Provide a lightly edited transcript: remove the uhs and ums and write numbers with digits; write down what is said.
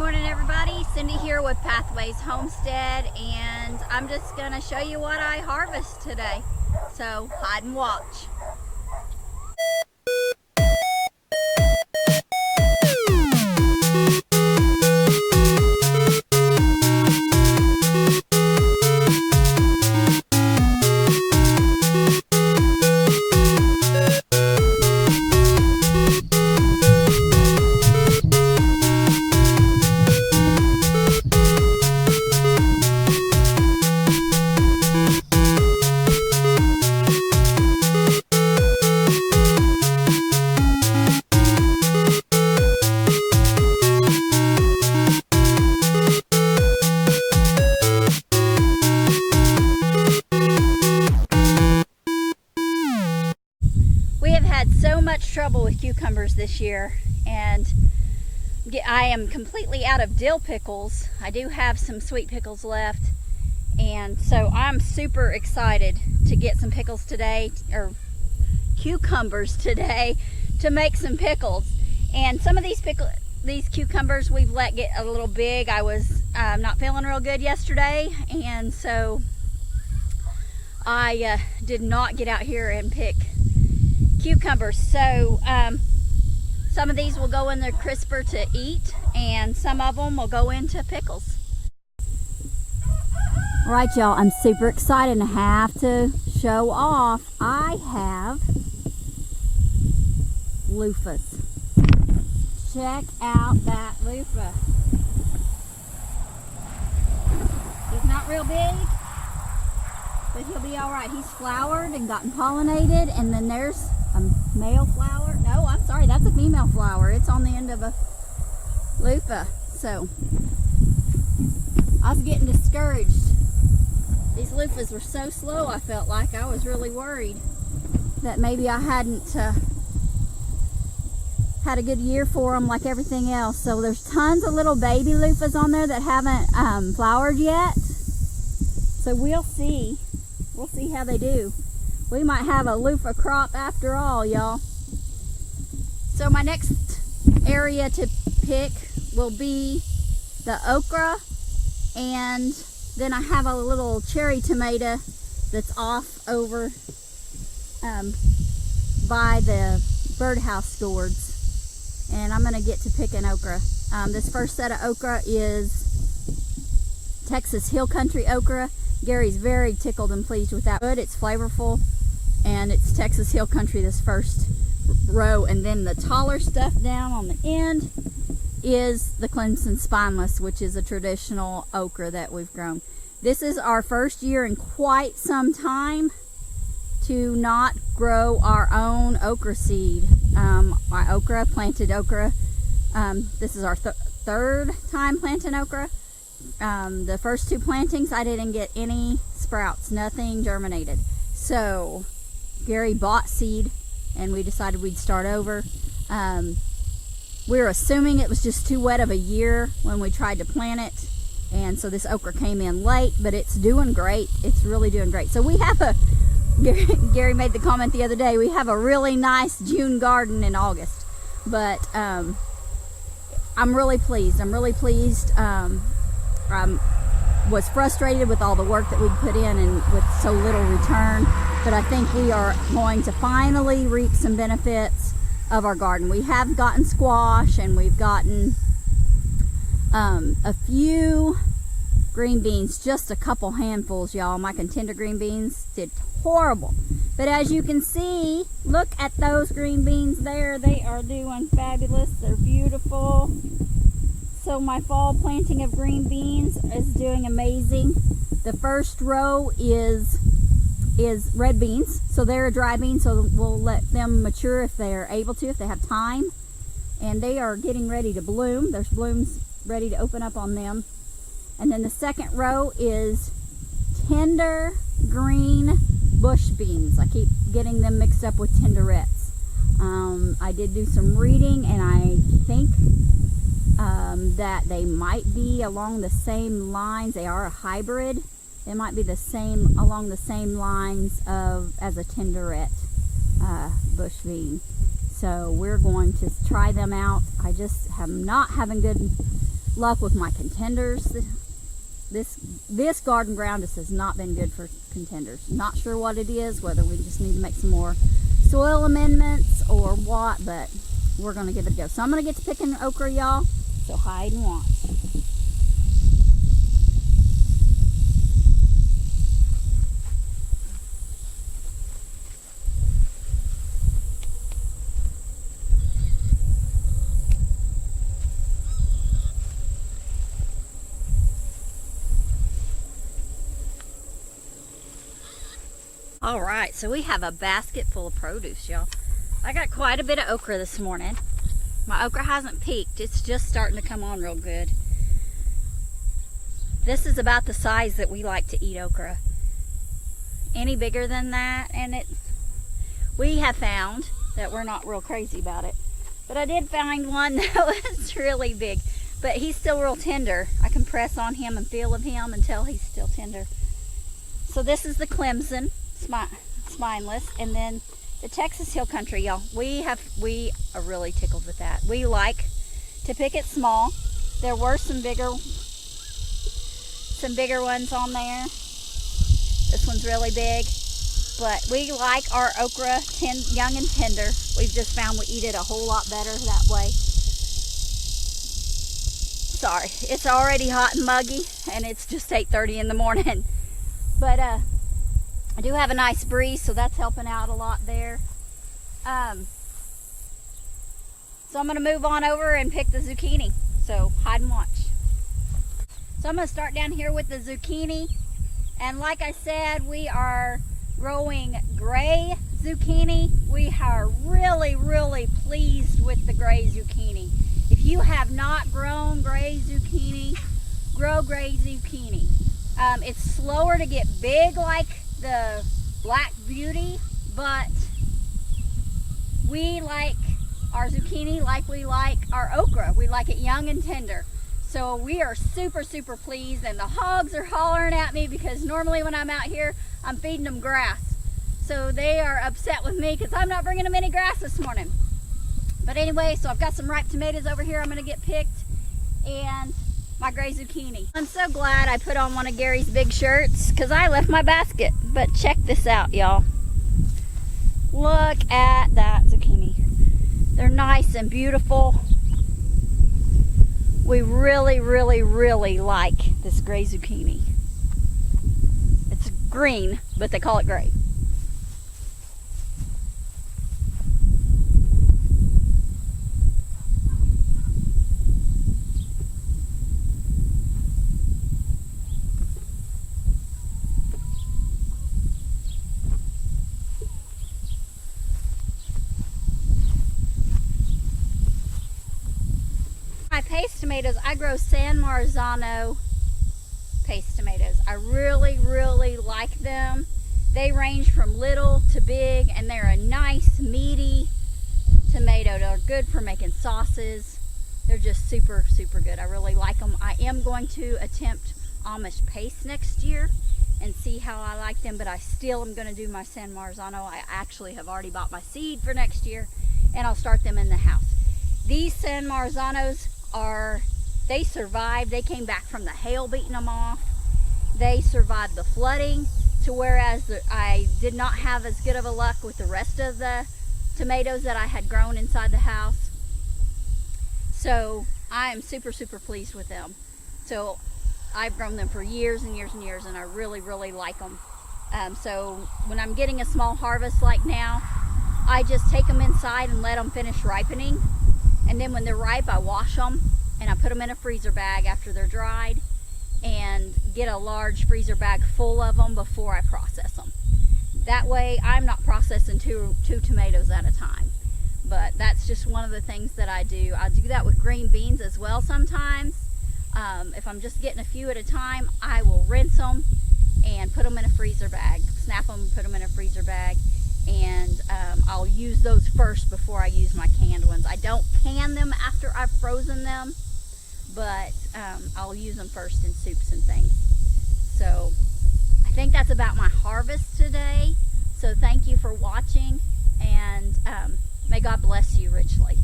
morning, everybody. Cindy here with Pathways Homestead, and I'm just going to show you what I harvest today. So hide and watch. We have had so much trouble with cucumbers this year, and I am completely out of dill pickles. I do have some sweet pickles left, and so I'm super excited to get some pickles today, or cucumbers today, to make some pickles. And some of these cucumbers we've let get a little big. I was not feeling real good yesterday, and so I did not get out here and pick cucumbers. So some of these will go in the crisper to eat, and some of them will go into pickles. All right, y'all, I'm super excited to have to show off. I have loofahs. Check out that loofah. He's not real big, but he'll be all right. He's flowered and gotten pollinated, and then there's a male flower. No, I'm sorry, that's a female flower. It's on the end of a loofah. So I was getting discouraged. These loofahs were so slow, I felt like I was really worried that maybe I hadn't had a good year for them like everything else. So there's tons of little baby loofahs on there that haven't flowered yet. So we'll see how they do. We might have a loofah crop after all, y'all. So my next area to pick will be the okra, and then I have a little cherry tomato that's off over by the birdhouse gourds, and I'm gonna get to picking okra. This first set of okra is Texas Hill Country okra. Gary's very tickled and pleased with that. It's flavorful, and it's Texas Hill Country, this first row. And then the taller stuff down on the end is the Clemson Spineless, which is a traditional okra that we've grown. This is our first year in quite some time to not grow our own okra seed. My planted okra. This is our third time planting okra. The first two plantings I didn't get any sprouts, nothing germinated. So Gary bought seed, and we decided we'd start over. We were assuming it was just too wet of a year when we tried to plant it, and so this okra came in late, but it's doing great. It's really doing great. So we have Gary made the comment the other day, we have a really nice June garden in August, but I'm really pleased. I'm really pleased. I was frustrated with all the work that we'd put in and with so little return, but I think we are going to finally reap some benefits of our garden. We have gotten squash, and we've gotten a few green beans, just a couple handfuls, y'all. My contender green beans did horrible, but as you can see, look at those green beans there. They are doing fabulous. They're beautiful. So my fall planting of green beans is doing amazing. The first row is red beans. So they're a dry bean, so we'll let them mature if they're able to, if they have time. And they are getting ready to bloom. There's blooms ready to open up on them. And then the second row is tender green bush beans. I keep getting them mixed up with tenderettes. I did do some reading, and I think that they might be along the same lines. They are a hybrid. They might be along the same lines as a tenderette bush bean. So we're going to try them out. I just am not having good luck with my contenders. This garden ground just has not been good for contenders. Not sure what it is, whether we just need to make some more soil amendments or what, but we're gonna give it a go. So I'm gonna get to picking okra, y'all, so hide and watch. All right, so we have a basket full of produce, y'all. I got quite a bit of okra this morning. My okra hasn't peaked. It's just starting to come on real good. This is about the size that we like to eat okra. Any bigger than that, and we have found that we're not real crazy about it. But I did find one that was really big, but he's still real tender. I can press on him and feel of him until he's still tender. So this is the Clemson. Spineless, and then the Texas Hill Country, y'all. We are really tickled with that. We like to pick it small. There were some bigger ones on there. This one's really big, but we like our okra young and tender. We've just found we eat it a whole lot better that way. Sorry, it's already hot and muggy, and it's just 8:30 in the morning. But I do have a nice breeze, so that's helping out a lot there. So I'm going to move on over and pick the zucchini. So hide and watch. So I'm going to start down here with the zucchini. And like I said, we are growing gray zucchini. We are really, really pleased with the gray zucchini. If you have not grown gray zucchini, grow gray zucchini. It's slower to get big like the Black Beauty, but we like our zucchini like we like our okra. We like it young and tender. So we are super, super pleased, and the hogs are hollering at me because normally when I'm out here, I'm feeding them grass. So they are upset with me because I'm not bringing them any grass this morning. But anyway, so I've got some ripe tomatoes over here I'm gonna get picked, and my gray zucchini. I'm so glad I put on one of Gary's big shirts because I left my basket. But check this out, y'all. Look at that zucchini. They're nice and beautiful. We really, really, really like this gray zucchini. It's green, but they call it gray. Paste tomatoes, I grow San Marzano paste tomatoes. I really, really like them. They range from little to big, and they're a nice, meaty tomato. They're good for making sauces. They're just super, super good. I really like them. I am going to attempt Amish paste next year and see how I like them, but I still am going to do my San Marzano. I actually have already bought my seed for next year, and I'll start them in the house. These San Marzanos they survived. They came back from the hail beating them off. They survived the flooding, to whereas I did not have as good of a luck with the rest of the tomatoes that I had grown inside the house. So I am super, super pleased with them. So I've grown them for years and years and years, and I really, really like them. So when I'm getting a small harvest like now, I just take them inside and let them finish ripening. And then when they're ripe, I wash them and I put them in a freezer bag after they're dried, and get a large freezer bag full of them before I process them. That way I'm not processing two tomatoes at a time. But that's just one of the things that I do. I do that with green beans as well sometimes. If I'm just getting a few at a time, I will rinse them and put them in a freezer bag. Snap them, put them in a freezer bag, and I'll use those first before I use my canned ones. I don't can them after I've frozen them, but I'll use them first in soups and things. So I think that's about my harvest today. So thank you for watching, and may God bless you richly.